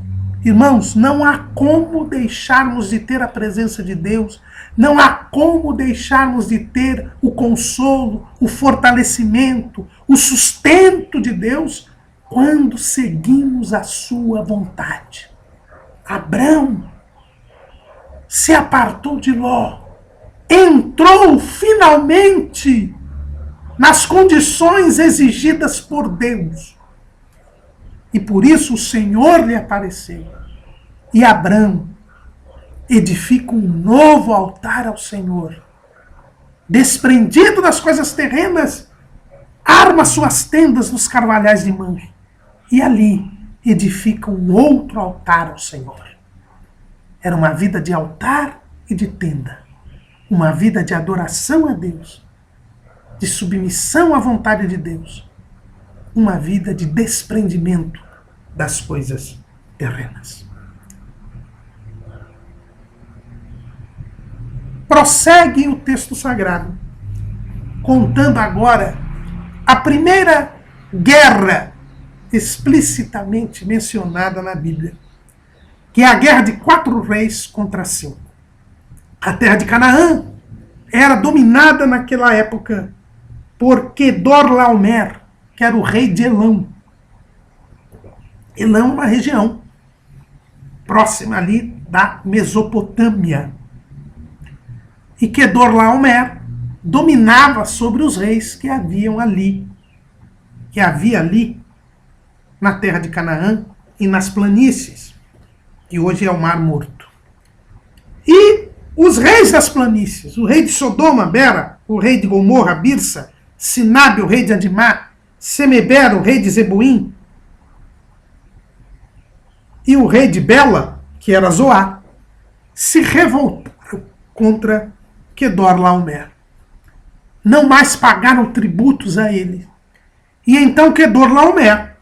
[SPEAKER 1] Irmãos, não há como deixarmos de ter a presença de Deus, não há como deixarmos de ter o consolo, o fortalecimento, o sustento de Deus quando seguimos a sua vontade. Abrão se apartou de Ló, entrou finalmente nas condições exigidas por Deus. E por isso o Senhor lhe apareceu. E Abrão edifica um novo altar ao Senhor. Desprendido das coisas terrenas, arma suas tendas nos carvalhais de Manre. E ali edifica um outro altar ao Senhor. Era uma vida de altar e de tenda. Uma vida de adoração a Deus. De submissão à vontade de Deus. Uma vida de desprendimento das coisas terrenas. Prossegue o texto sagrado, contando agora a primeira guerra explicitamente mencionada na Bíblia, que é a guerra de 4 reis contra 5. A terra de Canaã era dominada naquela época por Quedorlaomer, que era o rei de Elão. Elão é uma região próxima ali da Mesopotâmia. E Quedorlaomer dominava sobre os reis que havia ali na terra de Canaã e nas planícies, que hoje é o Mar Morto. E os reis das planícies, o rei de Sodoma, Bera, o rei de Gomorra, Birsa, Sinabe, o rei de Adimá, Semebera, o rei de Zeboim, e o rei de Bela, que era Zoar, se revoltaram contra Quedorlaomer. Não mais pagaram tributos a ele. E então Quedorlaomer,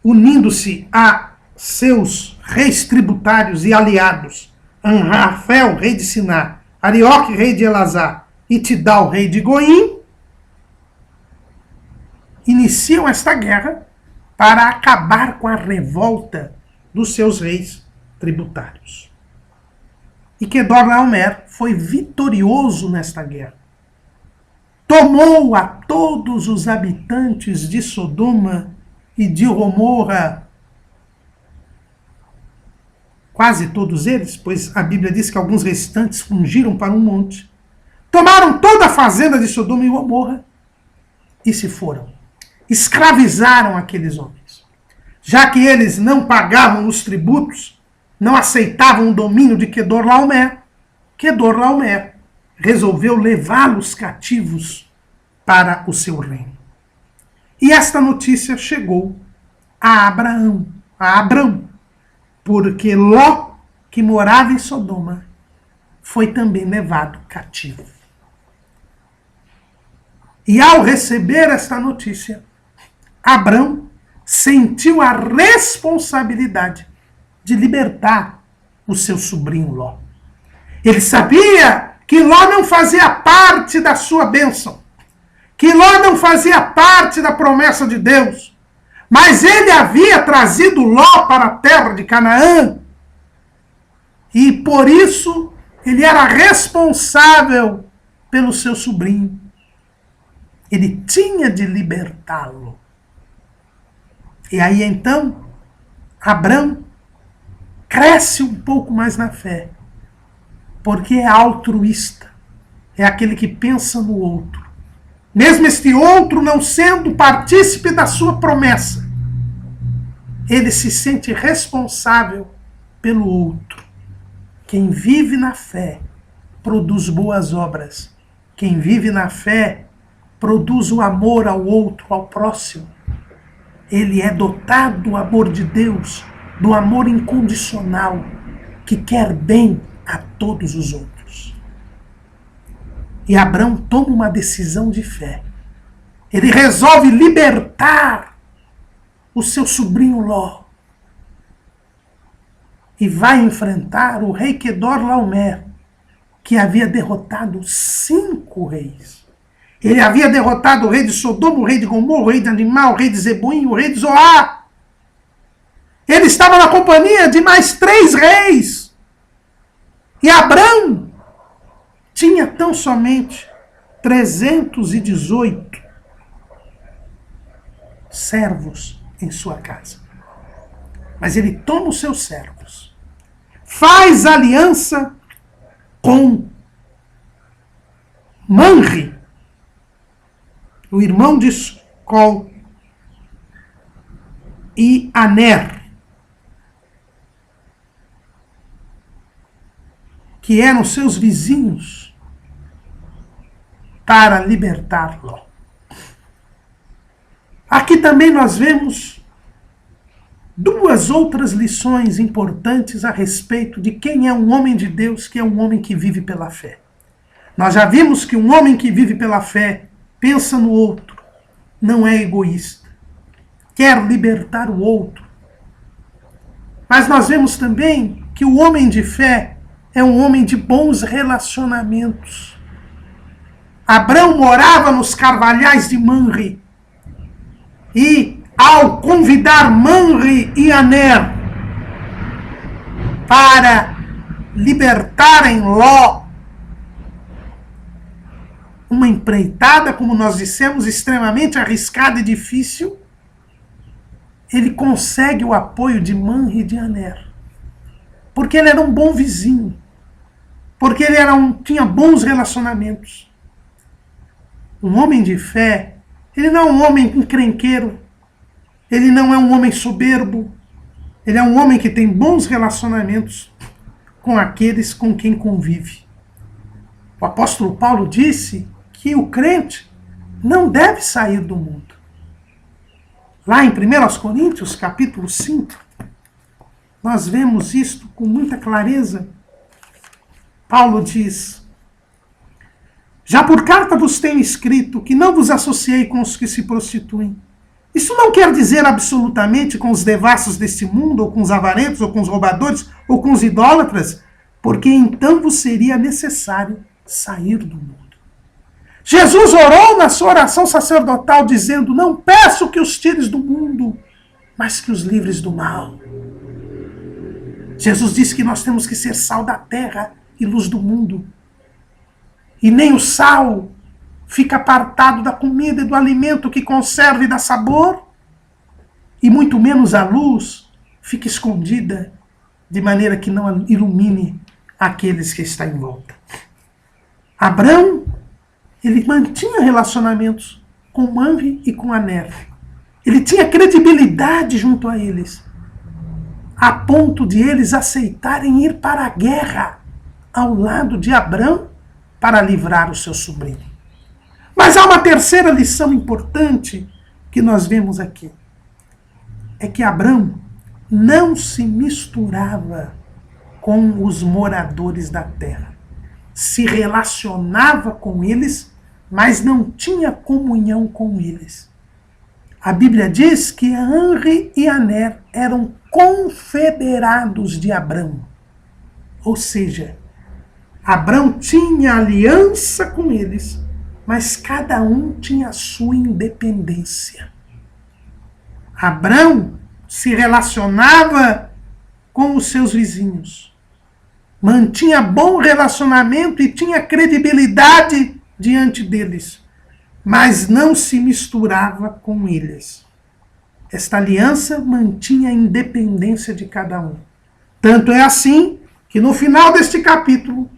[SPEAKER 1] unindo-se a seus reis tributários e aliados, Anrafel, rei de Siná, Arioque, rei de Elazar, e Tidal, rei de Goim, iniciam esta guerra para acabar com a revolta dos seus reis tributários. E Quedorlaomer foi vitorioso nesta guerra. Tomou a todos os habitantes de Sodoma e de Gomorra, quase todos eles, pois a Bíblia diz que alguns restantes fugiram para um monte, tomaram toda a fazenda de Sodoma e Gomorra e se foram. Escravizaram aqueles homens. Já que eles não pagavam os tributos, não aceitavam o domínio de Quedorlaomer, Quedorlaomer resolveu levá-los cativos para o seu reino. E esta notícia chegou a Abrão, porque Ló, que morava em Sodoma, foi também levado cativo. E ao receber esta notícia, Abrão sentiu a responsabilidade de libertar o seu sobrinho Ló. Ele sabia que Ló não fazia parte da sua bênção, que Ló não fazia parte da promessa de Deus, mas ele havia trazido Ló para a terra de Canaã, e por isso ele era responsável pelo seu sobrinho. Ele tinha de libertá-lo. E aí então, Abrão cresce um pouco mais na fé, porque é altruísta, é aquele que pensa no outro. Mesmo este outro não sendo partícipe da sua promessa, ele se sente responsável pelo outro. Quem vive na fé produz boas obras. Quem vive na fé produz o amor ao outro, ao próximo. Ele é dotado do amor de Deus, do amor incondicional, que quer bem a todos os outros. E Abrão toma uma decisão de fé. Ele resolve libertar o seu sobrinho Ló. E vai enfrentar o rei Quedorlaomer, que havia derrotado 5 reis. Ele havia derrotado o rei de Sodoma, o rei de Gomorra, o rei de Adimá, o rei de Zeboim, o rei de Zoar. Ele estava na companhia de mais 3 reis. E Abrão tinha tão somente 318 servos em sua casa. Mas ele toma os seus servos, faz aliança com Manri, o irmão de Escol, e Aner, que eram seus vizinhos, para libertar Ló. Aqui também nós vemos 2 outras lições importantes a respeito de quem é um homem de Deus, que é um homem que vive pela fé. Nós já vimos que um homem que vive pela fé pensa no outro, não é egoísta, quer libertar o outro. Mas nós vemos também que o homem de fé é um homem de bons relacionamentos. Abrão morava nos carvalhais de Manre, e ao convidar Manre e Aner para libertarem Ló, uma empreitada, como nós dissemos, extremamente arriscada e difícil, ele consegue o apoio de Manre e de Aner, porque ele era um bom vizinho, porque ele tinha bons relacionamentos. Um homem de fé, ele não é um homem encrenqueiro, ele não é um homem soberbo, ele é um homem que tem bons relacionamentos com aqueles com quem convive. O apóstolo Paulo disse que o crente não deve sair do mundo. Lá em 1 Coríntios, capítulo 5, nós vemos isto com muita clareza. Paulo diz: já por carta vos tenho escrito que não vos associei com os que se prostituem. Isso não quer dizer absolutamente com os devassos deste mundo, ou com os avarentos, ou com os roubadores, ou com os idólatras, porque então vos seria necessário sair do mundo. Jesus orou na sua oração sacerdotal dizendo: não peço que os tires do mundo, mas que os livres do mal. Jesus disse que nós temos que ser sal da terra e luz do mundo. E nem o sal fica apartado da comida e do alimento que conserva e dá sabor, e muito menos a luz fica escondida de maneira que não ilumine aqueles que estão em volta. Abrão, ele mantinha relacionamentos com Mamre e com Aner. Ele tinha credibilidade junto a eles, a ponto de eles aceitarem ir para a guerra ao lado de Abrão para livrar o seu sobrinho. Mas há uma terceira lição importante que nós vemos aqui. É que Abrão não se misturava com os moradores da terra. Se relacionava com eles, mas não tinha comunhão com eles. A Bíblia diz que Mamre e Aner eram confederados de Abrão. Ou seja, Abrão tinha aliança com eles, mas cada um tinha a sua independência. Abrão se relacionava com os seus vizinhos, mantinha bom relacionamento e tinha credibilidade diante deles, mas não se misturava com eles. Esta aliança mantinha a independência de cada um. Tanto é assim que no final deste capítulo,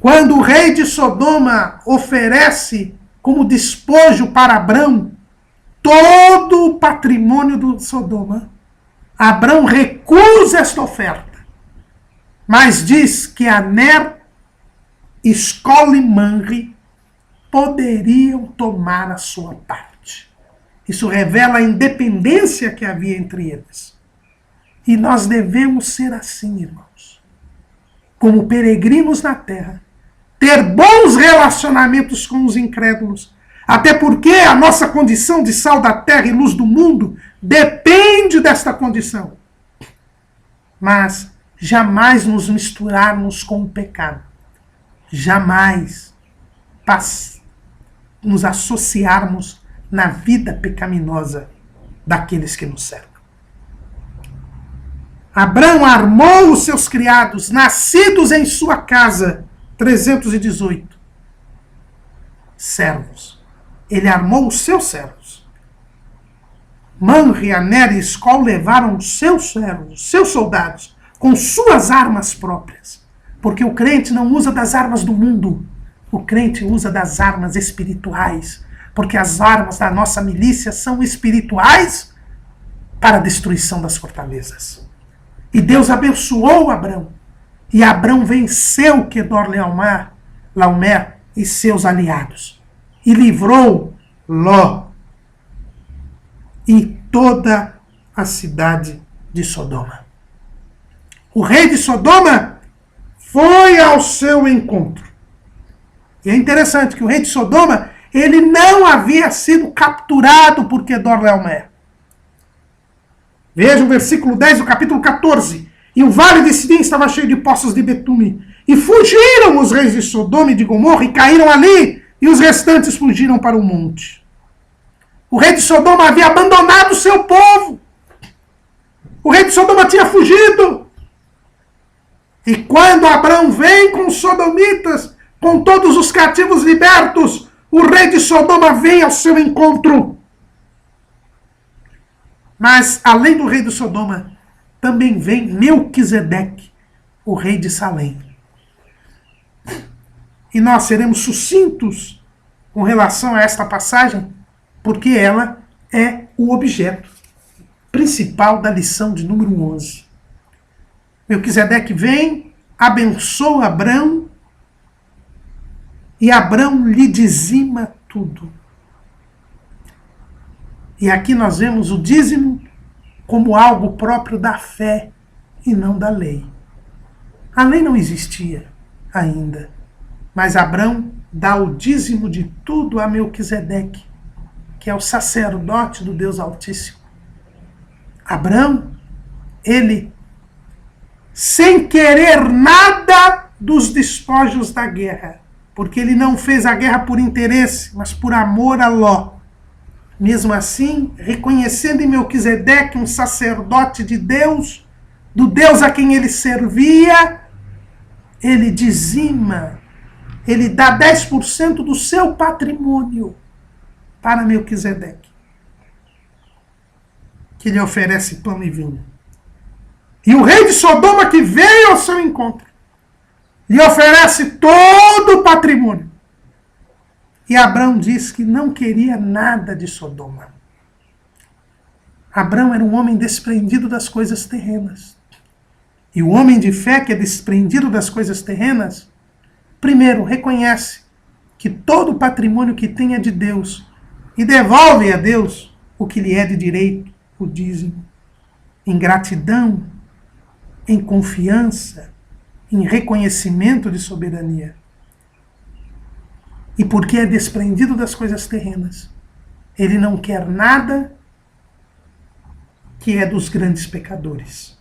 [SPEAKER 1] quando o rei de Sodoma oferece como despojo para Abrão todo o patrimônio do Sodoma, Abrão recusa esta oferta, mas diz que Aner, Escol e Mamre poderiam tomar a sua parte. Isso revela a independência que havia entre eles. E nós devemos ser assim, irmãos. Como peregrinos na terra, ter bons relacionamentos com os incrédulos, até porque a nossa condição de sal da terra e luz do mundo depende desta condição. Mas jamais nos misturarmos com o pecado, jamais nos associarmos na vida pecaminosa daqueles que nos cercam. Abrão armou os seus criados, nascidos em sua casa, 318 servos. Ele armou os seus servos. Mamre, Aner e Escol levaram os seus servos, seus soldados, com suas armas próprias. Porque o crente não usa das armas do mundo. O crente usa das armas espirituais. Porque as armas da nossa milícia são espirituais para a destruição das fortalezas. E Deus abençoou Abrão. E Abrão venceu Quedorlaomer e seus aliados. E livrou Ló e toda a cidade de Sodoma. O rei de Sodoma foi ao seu encontro. E é interessante que o rei de Sodoma, ele não havia sido capturado por Quedorlaomer. Veja o versículo 10 do capítulo 14. E o vale de Sidim estava cheio de poços de betume. E fugiram os reis de Sodoma e de Gomorra e caíram ali. E os restantes fugiram para o monte. O rei de Sodoma havia abandonado o seu povo. O rei de Sodoma tinha fugido. E quando Abrão vem com os sodomitas, com todos os cativos libertos, o rei de Sodoma vem ao seu encontro. Mas, além do rei de Sodoma, também vem Melquisedeque, o rei de Salém. E nós seremos sucintos com relação a esta passagem, porque ela é o objeto principal da lição de número 11. Melquisedeque vem, abençoa Abrão, e Abrão lhe dizima tudo. E aqui nós vemos o dízimo como algo próprio da fé e não da lei. A lei não existia ainda, mas Abrão dá o dízimo de tudo a Melquisedeque, que é o sacerdote do Deus Altíssimo. Abrão, ele, sem querer nada dos despojos da guerra, porque ele não fez a guerra por interesse, mas por amor a Ló. Mesmo assim, reconhecendo em Melquisedeque um sacerdote de Deus, do Deus a quem ele servia, ele dizima, ele dá 10% do seu patrimônio para Melquisedeque, que lhe oferece pão e vinho. E o rei de Sodoma, que veio ao seu encontro, lhe oferece todo o patrimônio. E Abrão diz que não queria nada de Sodoma. Abrão era um homem desprendido das coisas terrenas. E o homem de fé que é desprendido das coisas terrenas, primeiro reconhece que todo o patrimônio que tem é de Deus e devolve a Deus o que lhe é de direito, o dízimo, em gratidão, em confiança, em reconhecimento de soberania. E porque é desprendido das coisas terrenas, ele não quer nada que é dos grandes pecadores.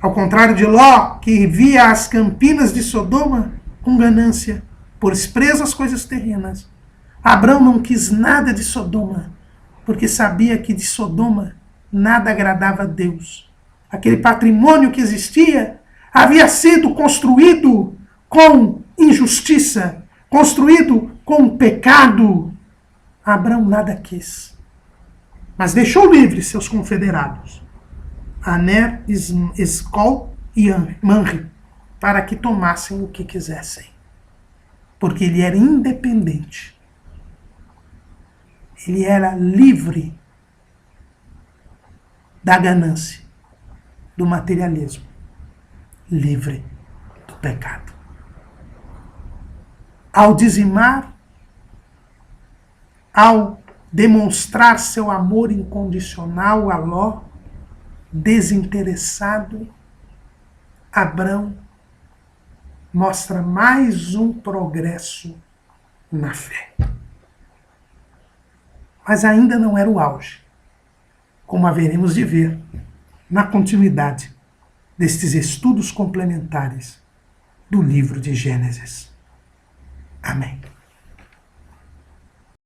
[SPEAKER 1] Ao contrário de Ló, que via as campinas de Sodoma com ganância, por preso às coisas terrenas, Abrão não quis nada de Sodoma, porque sabia que de Sodoma nada agradava a Deus. Aquele patrimônio que existia havia sido construído com injustiça, construído com pecado. Abrão nada quis, mas deixou livres seus confederados, Aner, Escol e Manre, para que tomassem o que quisessem, porque ele era independente, ele era livre da ganância, do materialismo, livre do pecado. Ao dizimar, ao demonstrar seu amor incondicional a Ló, desinteressado, Abrão mostra mais um progresso na fé. Mas ainda não era o auge, como haveremos de ver na continuidade destes estudos complementares do livro de Gênesis. Amém.